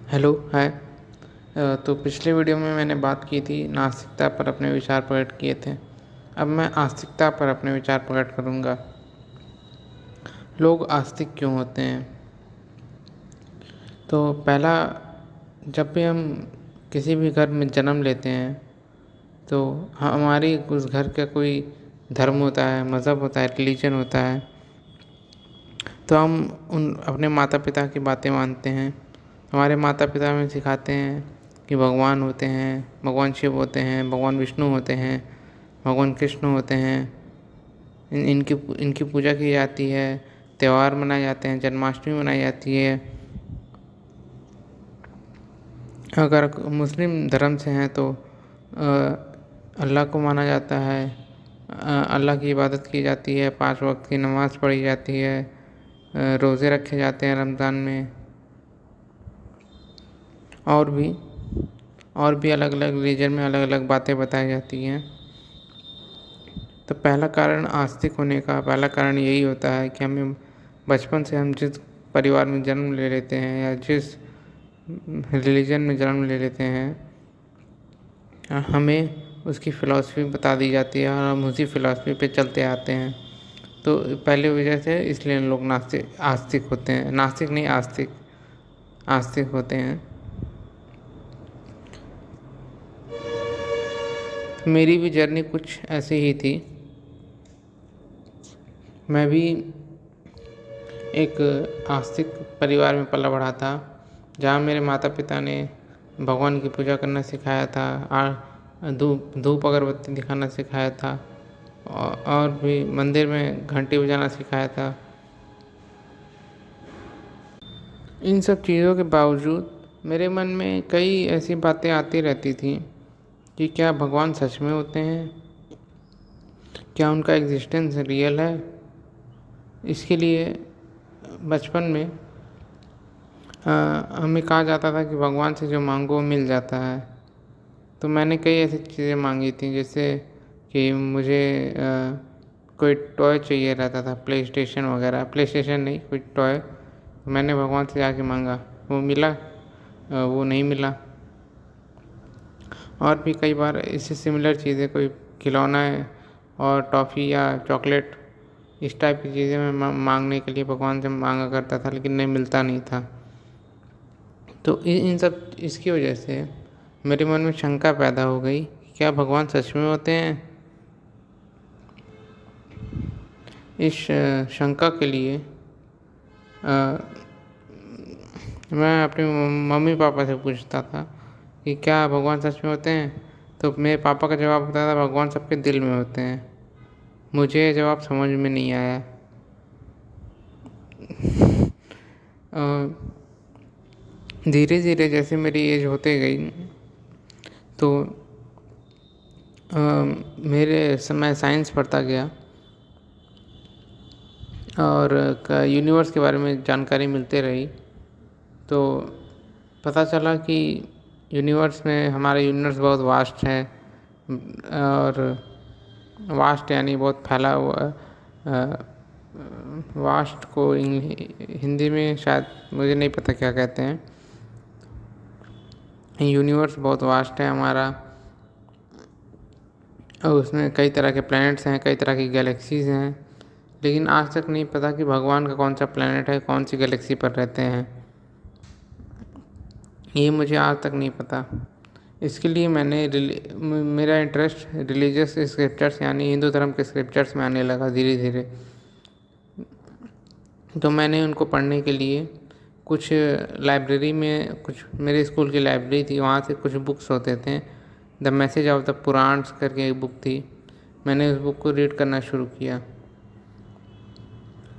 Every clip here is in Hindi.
हेलो, हाय। तो पिछले वीडियो में मैंने बात की थी नास्तिकता पर अपने विचार प्रकट किए थे। अब मैं आस्तिकता पर अपने विचार प्रकट करूँगा। लोग आस्तिक क्यों होते हैं? तो पहला, जब भी हम किसी भी घर में जन्म लेते हैं तो हमारी उस घर का कोई धर्म होता है, मज़हब होता है, रिलीजन होता है। तो हम उन अपने माता पिता की बातें मानते हैं। हमारे माता पिता हमें सिखाते हैं कि भगवान होते हैं, भगवान शिव होते हैं, भगवान विष्णु होते हैं, भगवान कृष्ण होते हैं। इनकी इनकी पूजा की जाती है, त्यौहार मनाए जाते हैं, जन्माष्टमी मनाई जाती है। अगर मुस्लिम धर्म से हैं तो अल्लाह को माना जाता है, अल्लाह की इबादत की जाती है, 5 वक्त की नमाज़ पढ़ी जाती है, रोज़े रखे जाते हैं रमज़ान में। और भी अलग अलग रिलीजन में अलग अलग बातें बताई जाती हैं। तो पहला कारण आस्तिक होने का पहला कारण यही होता है कि हमें बचपन से हम जिस परिवार में जन्म ले लेते हैं या जिस रिलीजन में जन्म ले लेते हैं, हमें उसकी फ़िलॉसफी बता दी जाती है और हम उसी फ़िलॉसफी पे चलते आते हैं। तो पहली वजह से इसलिए लोग आस्तिक होते हैं। नास्तिक नहीं, आस्तिक होते हैं। मेरी भी जर्नी कुछ ऐसी ही थी। मैं भी एक आस्तिक परिवार में पला बढ़ा था, जहाँ मेरे माता पिता ने भगवान की पूजा करना सिखाया था और धूप अगरबत्ती दिखाना सिखाया था और भी मंदिर में घंटी बजाना सिखाया था। इन सब चीज़ों के बावजूद मेरे मन में कई ऐसी बातें आती रहती थी कि क्या भगवान सच में होते हैं? क्या उनका एग्जिस्टेंस रियल है? इसके लिए बचपन में हमें कहा जाता था कि भगवान से जो मांगो वो मिल जाता है। तो मैंने कई ऐसी चीज़ें मांगी थी, जैसे कि मुझे कोई टॉय चाहिए रहता था, प्ले स्टेशन वगैरह, प्ले स्टेशन नहीं, कोई टॉय। मैंने भगवान से जाके मांगा, वो मिला, वो नहीं मिला। और भी कई बार इससे सिमिलर चीज़ें, कोई खिलौना है और टॉफ़ी या चॉकलेट, इस टाइप की चीज़ें मैं मांगने के लिए भगवान से मांगा करता था, लेकिन नहीं मिलता नहीं था। तो इन सब इसकी वजह से मेरे मन में शंका पैदा हो गई, क्या भगवान सच में होते हैं? इस शंका के लिए मैं अपने मम्मी पापा से पूछता था कि क्या भगवान सच में होते हैं? तो मेरे पापा का जवाब होता था, भगवान सबके दिल में होते हैं। मुझे ये जवाब समझ में नहीं आया। धीरे धीरे जैसे मेरी एज होते गई तो मेरे समय साइंस पढ़ता गया और यूनिवर्स के बारे में जानकारी मिलती रही। तो पता चला कि हमारा यूनिवर्स बहुत वास्ट है, और वास्ट यानी बहुत फैला हुआ। वास्ट को हिंदी में शायद मुझे नहीं पता क्या कहते हैं। यूनिवर्स बहुत वास्ट है हमारा, और उसमें कई तरह के प्लैनेट्स हैं, कई तरह की गैलेक्सीज़ हैं, लेकिन आज तक नहीं पता कि भगवान का कौन सा प्लैनेट है, कौन सी गैलेक्सी पर रहते हैं। ये मुझे आज तक नहीं पता। इसके लिए मेरा इंटरेस्ट रिलीजियस स्क्रिप्चर्स यानी हिंदू धर्म के स्क्रिप्चर्स में आने लगा धीरे धीरे। तो मैंने उनको पढ़ने के लिए कुछ लाइब्रेरी में, कुछ मेरे स्कूल की लाइब्रेरी थी, वहाँ से कुछ बुक्स होते थे। The message of the Puranas करके एक बुक थी, मैंने उस बुक को रीड करना शुरू किया।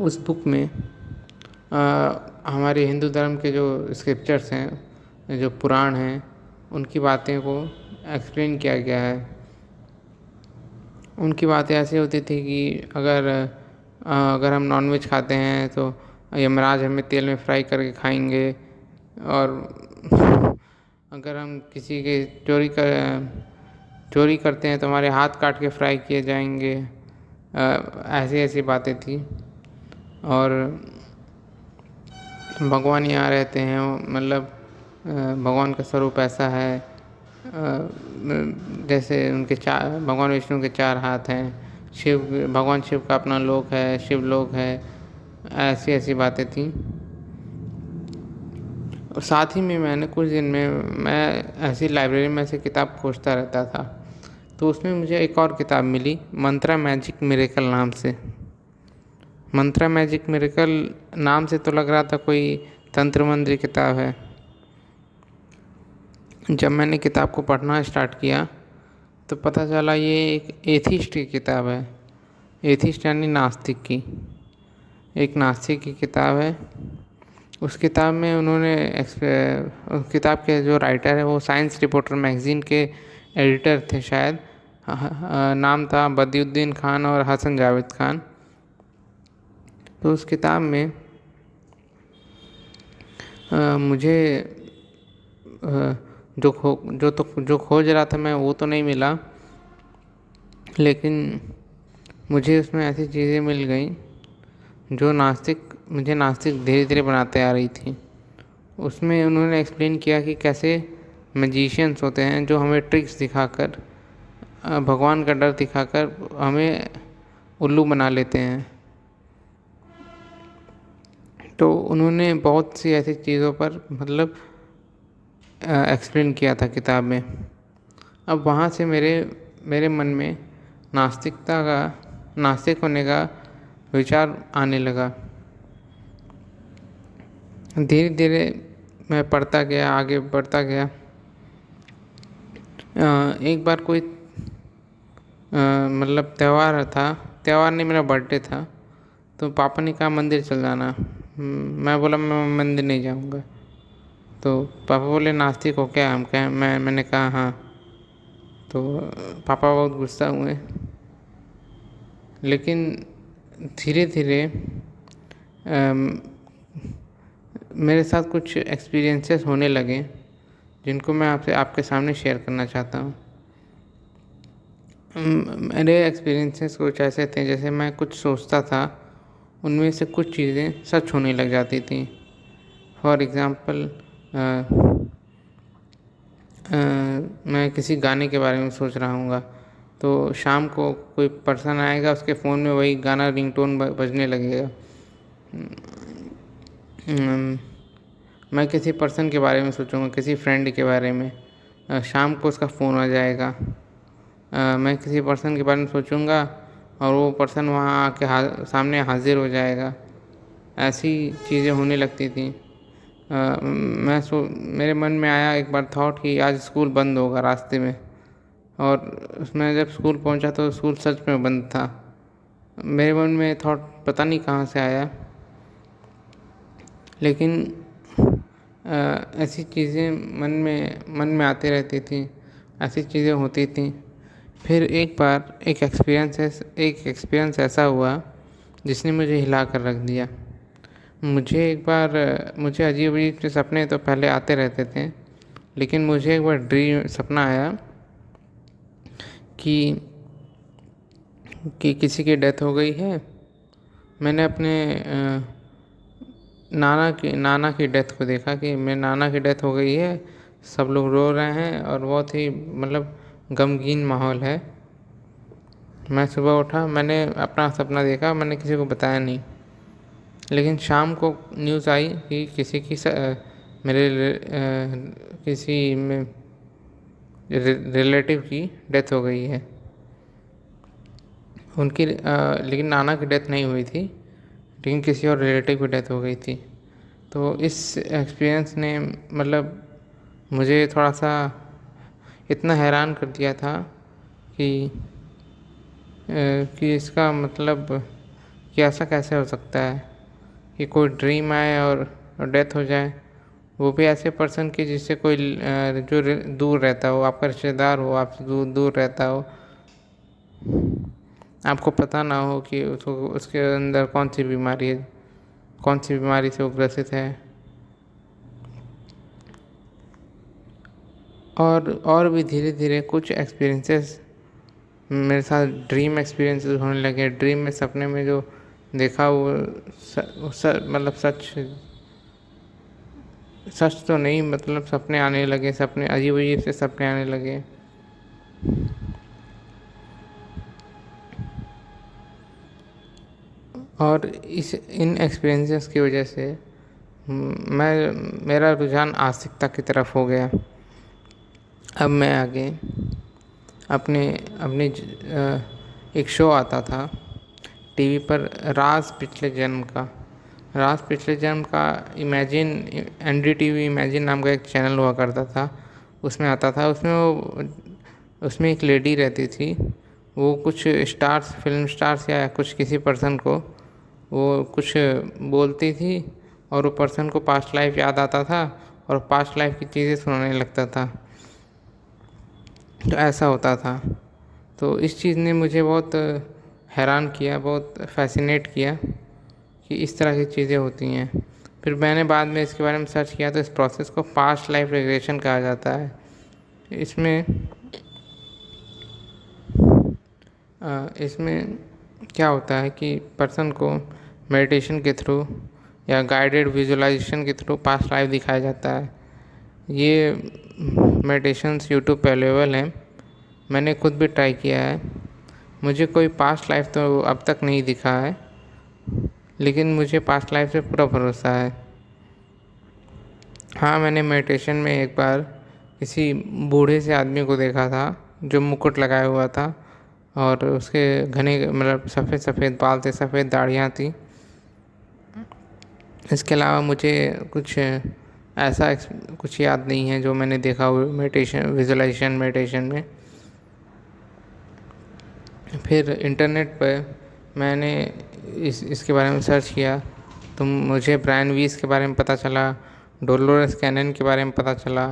उस बुक में हमारे हिंदू धर्म के जो स्क्रिप्चर्स हैं, जो पुराण हैं, उनकी बातें को एक्सप्लेन किया गया है। उनकी बातें ऐसी होती थी कि अगर हम नॉनवेज खाते हैं तो यमराज हमें तेल में फ्राई करके खाएंगे, और अगर हम किसी के चोरी करते हैं तो हमारे हाथ काट के फ्राई किए जाएंगे। ऐसी ऐसी बातें थी। और भगवान यहाँ रहते हैं, मतलब भगवान का स्वरूप ऐसा है, जैसे उनके चार, भगवान विष्णु के 4 हाथ हैं, भगवान शिव का अपना लोक है, शिवलोक है, ऐसी ऐसी बातें थी। और साथ ही में मैंने कुछ दिन में मैं ऐसी लाइब्रेरी में ऐसी किताब खोजता रहता था, तो उसमें मुझे एक और किताब मिली, मंत्रा मैजिक मिरेकल नाम से। मंत्रा मैजिक मिरेकल नाम से तो लग रहा था कोई तंत्र मंत्र किताब है। जब मैंने किताब को पढ़ना स्टार्ट किया तो पता चला ये एक एथिस्ट की किताब है। एथिस्ट यानी नास्तिक की, एक नास्तिक की किताब है। उस किताब में उन्होंने उस किताब के जो राइटर है वो साइंस रिपोर्टर मैगज़ीन के एडिटर थे शायद। नाम था बदियुद्दीन खान और हसन जावेद खान। तो उस किताब में मुझे जो खोज रहा था मैं वो तो नहीं मिला, लेकिन मुझे उसमें ऐसी चीज़ें मिल गई जो मुझे नास्तिक धीरे धीरे बनाते आ रही थी। उसमें उन्होंने एक्सप्लेन किया कि कैसे मैजिशियंस होते हैं जो हमें ट्रिक्स दिखाकर, भगवान का डर दिखाकर हमें उल्लू बना लेते हैं। तो उन्होंने बहुत सी ऐसी चीज़ों पर मतलब एक्सप्लेन किया था किताब में। अब वहाँ से मेरे मन में नास्तिक होने का विचार आने लगा। धीरे धीरे मैं पढ़ता गया, आगे बढ़ता गया। एक बार कोई मतलब त्यौहार नहीं, मेरा बर्थडे था, तो पापा ने कहा मंदिर चल जाना। मैं बोला मैं मंदिर नहीं जाऊंगा। तो पापा बोले नास्तिक हो क्या? मैंने कहा हाँ। तो पापा बहुत गुस्सा हुए। लेकिन धीरे धीरे मेरे साथ कुछ एक्सपीरियंसेस होने लगे जिनको मैं आपके सामने शेयर करना चाहता हूँ। मेरे एक्सपीरियंसेस कुछ ऐसे थे, जैसे मैं कुछ सोचता था उनमें से कुछ चीज़ें सच होने लग जाती थी। फॉर एग्ज़ाम्पल, मैं किसी गाने के बारे में सोच रहा हूँगा तो शाम को कोई पर्सन आएगा, उसके फ़ोन में वही गाना रिंगटोन बजने लगेगा। मैं किसी पर्सन के बारे में सोचूंगा, किसी फ्रेंड के बारे में, शाम को उसका फ़ोन आ जाएगा। मैं किसी पर्सन के बारे में सोचूंगा और वो पर्सन वहाँ आके सामने हाजिर हो जाएगा। ऐसी चीज़ें होने लगती थी। मेरे मन में आया एक बार थॉट कि आज स्कूल बंद होगा रास्ते में, और उसमें जब स्कूल पहुंचा तो स्कूल सच में बंद था। मेरे मन में थॉट पता नहीं कहाँ से आया, लेकिन ऐसी चीज़ें मन में आती रहती थी, ऐसी चीज़ें होती थी। फिर एक बार एक एक्सपीरियंस ऐसा हुआ जिसने मुझे हिला कर रख दिया। मुझे अजीब अजीब से सपने तो पहले आते रहते थे, लेकिन मुझे एक बार सपना आया कि किसी की डेथ हो गई है। मैंने अपने नाना की डेथ को देखा कि मेरे नाना की डेथ हो गई है, सब लोग रो रहे हैं और बहुत ही मतलब गमगीन माहौल है। मैं सुबह उठा, मैंने अपना सपना देखा, मैंने किसी को बताया नहीं। लेकिन शाम को न्यूज़ आई कि किसी रिलेटिव की डेथ हो गई है। लेकिन नाना की डेथ नहीं हुई थी, लेकिन किसी और रिलेटिव की डेथ हो गई थी। तो इस एक्सपीरियंस ने मतलब मुझे थोड़ा सा इतना हैरान कर दिया था कि इसका मतलब कि ऐसा कैसे हो सकता है कि कोई ड्रीम आए और डेथ हो जाए, वो भी ऐसे पर्सन की जिससे कोई जो दूर रहता हो, आपका रिश्तेदार हो, आपसे दूर रहता हो, आपको पता ना हो कि उसके अंदर कौन सी बीमारी से वो ग्रसित है। और भी धीरे धीरे कुछ एक्सपीरियंसेस मेरे साथ ड्रीम एक्सपीरियंसेस होने लगे। ड्रीम में सपने में जो देखा वो मतलब सच सच तो नहीं, मतलब सपने आने लगे, सपने अजीब अजीब से सपने आने लगे। और इन एक्सपीरियंसेस की वजह से मेरा रुझान आस्तिकता की तरफ हो गया। अब मैं आगे अपने अपने एक शो आता था टीवी पर, राज पिछले जन्म का। राज पिछले जन्म का इमेजिन, NDTV इमेजिन नाम का एक चैनल हुआ करता था, उसमें आता था। उसमें एक लेडी रहती थी, वो कुछ स्टार्स, फिल्म स्टार्स या कुछ किसी पर्सन को वो कुछ बोलती थी, और वो पर्सन को पास्ट लाइफ याद आता था और पास्ट लाइफ की चीज़ें सुनाने लगता था। तो ऐसा होता था। तो इस चीज़ ने मुझे बहुत हैरान किया, बहुत फैसिनेट किया कि इस तरह की चीज़ें होती हैं। फिर मैंने बाद में इसके बारे में सर्च किया, तो इस प्रोसेस को पास्ट लाइफ रिग्रेशन कहा जाता है। इसमें क्या होता है कि पर्सन को मेडिटेशन के थ्रू या गाइडेड विजुअलाइजेशन के थ्रू पास्ट लाइफ दिखाया जाता है। ये मेडिटेशंस यूट्यूब पे अवेलेबल हैं, मैंने खुद भी ट्राई किया है। मुझे कोई पास्ट लाइफ तो अब तक नहीं दिखा है, लेकिन मुझे पास्ट लाइफ से पूरा भरोसा है। हाँ, मैंने मेडिटेशन में एक बार किसी बूढ़े से आदमी को देखा था जो मुकुट लगाया हुआ था, और उसके घने मतलब सफ़ेद सफ़ेद बाल थे, सफ़ेद दाढ़ियाँ थी। इसके अलावा मुझे कुछ ऐसा कुछ याद नहीं है जो मैंने देखा हो मेडिटेशन, विजुअलाइजेशन मेडिटेशन में। फिर इंटरनेट पर मैंने इसके बारे में सर्च किया, तो मुझे ब्रायन वीस के बारे में पता चला, डोलोरेस कैनन के बारे में पता चला,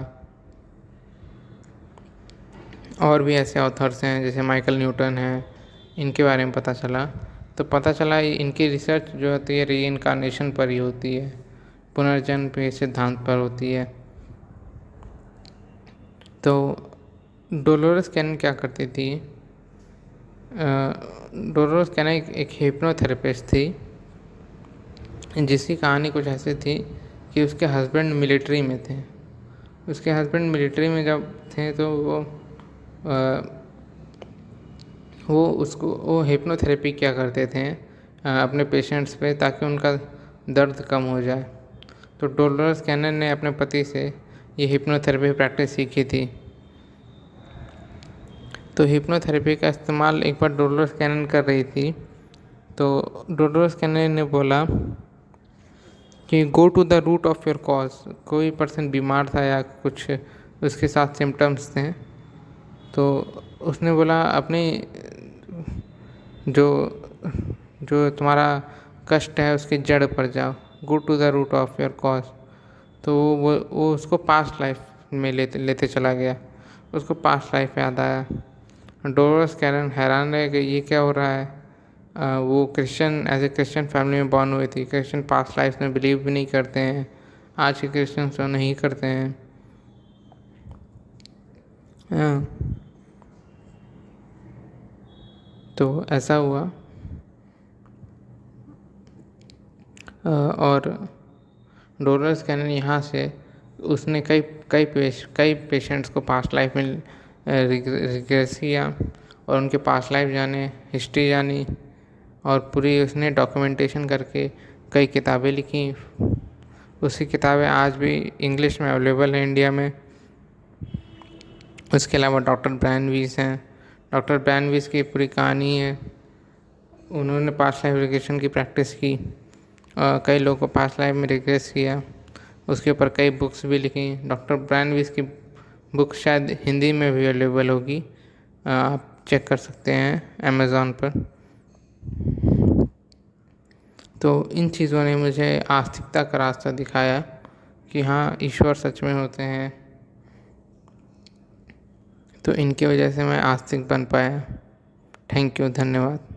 और भी ऐसे ऑथर्स हैं जैसे माइकल न्यूटन हैं, इनके बारे में पता चला। तो पता चला इनकी रिसर्च जो होती है रीइंकार्नेशन पर ही होती है, पुनर्जन्म के सिद्धांत पर होती है। तो डोलोरेस कैनन क्या करती थी? डोलोरेस कैनन एक हिप्नोथेरेपिस्ट थी, जिसकी कहानी कुछ ऐसी थी कि उसके हस्बैंड मिलिट्री में थे। उसके हस्बैंड मिलिट्री में जब थे तो वो हिप्नोथेरेपी क्या करते थे अपने पेशेंट्स पे, ताकि उनका दर्द कम हो जाए। तो डोलोरेस कैनन ने अपने पति से ये हिप्नोथेरेपी प्रैक्टिस सीखी थी। तो हिप्नोथेरेपी का इस्तेमाल एक बार डोलोरेस कैनन कर रही थी, तो डोलोरेस कैनन ने बोला कि go to the root of your cause. कोई पर्सन बीमार था या कुछ उसके साथ सिम्टम्स थे, तो उसने बोला अपनी जो जो तुम्हारा कष्ट है उसकी जड़ पर जाओ, go to the root of your cause. तो वो उसको पास्ट लाइफ में लेते चला गया, उसको पास्ट लाइफ याद आया। डोलोरेस कैनन हैरान रह गई, ये क्या हो रहा है। वो Christian, as a Christian family में बॉर्न हुई थी। क्रिश्चियन पास्ट लाइफ में बिलीव भी नहीं करते हैं, आज के क्रिश्चियन तो नहीं करते हैं। हाँ, तो ऐसा हुआ। और डोलोरेस कैनन यहाँ से उसने कई पेशेंट्स को पास्ट लाइफ में रिग्रेस किया, और उनके पास्ट लाइफ जाने, हिस्ट्री जानी, और पूरी उसने डॉक्यूमेंटेशन करके कई किताबें लिखी। उसकी किताबें आज भी इंग्लिश में अवेलेबल हैं इंडिया में। उसके अलावा डॉक्टर ब्रायन वीस हैं। डॉक्टर ब्रायन वीस की पूरी कहानी है, उन्होंने पास्ट लाइफ रिग्रेशन की प्रैक्टिस की, कई लोगों को पास्ट लाइफ में रिग्रेस किया, उसके ऊपर कई बुक्स भी लिखी। डॉक्टर ब्रायन वीस की बुक शायद हिंदी में भी अवेलेबल होगी, आप चेक कर सकते हैं अमेज़ॉन पर। तो इन चीज़ों ने मुझे आस्तिकता का रास्ता दिखाया कि हाँ, ईश्वर सच में होते हैं। तो इनकी वजह से मैं आस्तिक बन पाया। थैंक यू, धन्यवाद।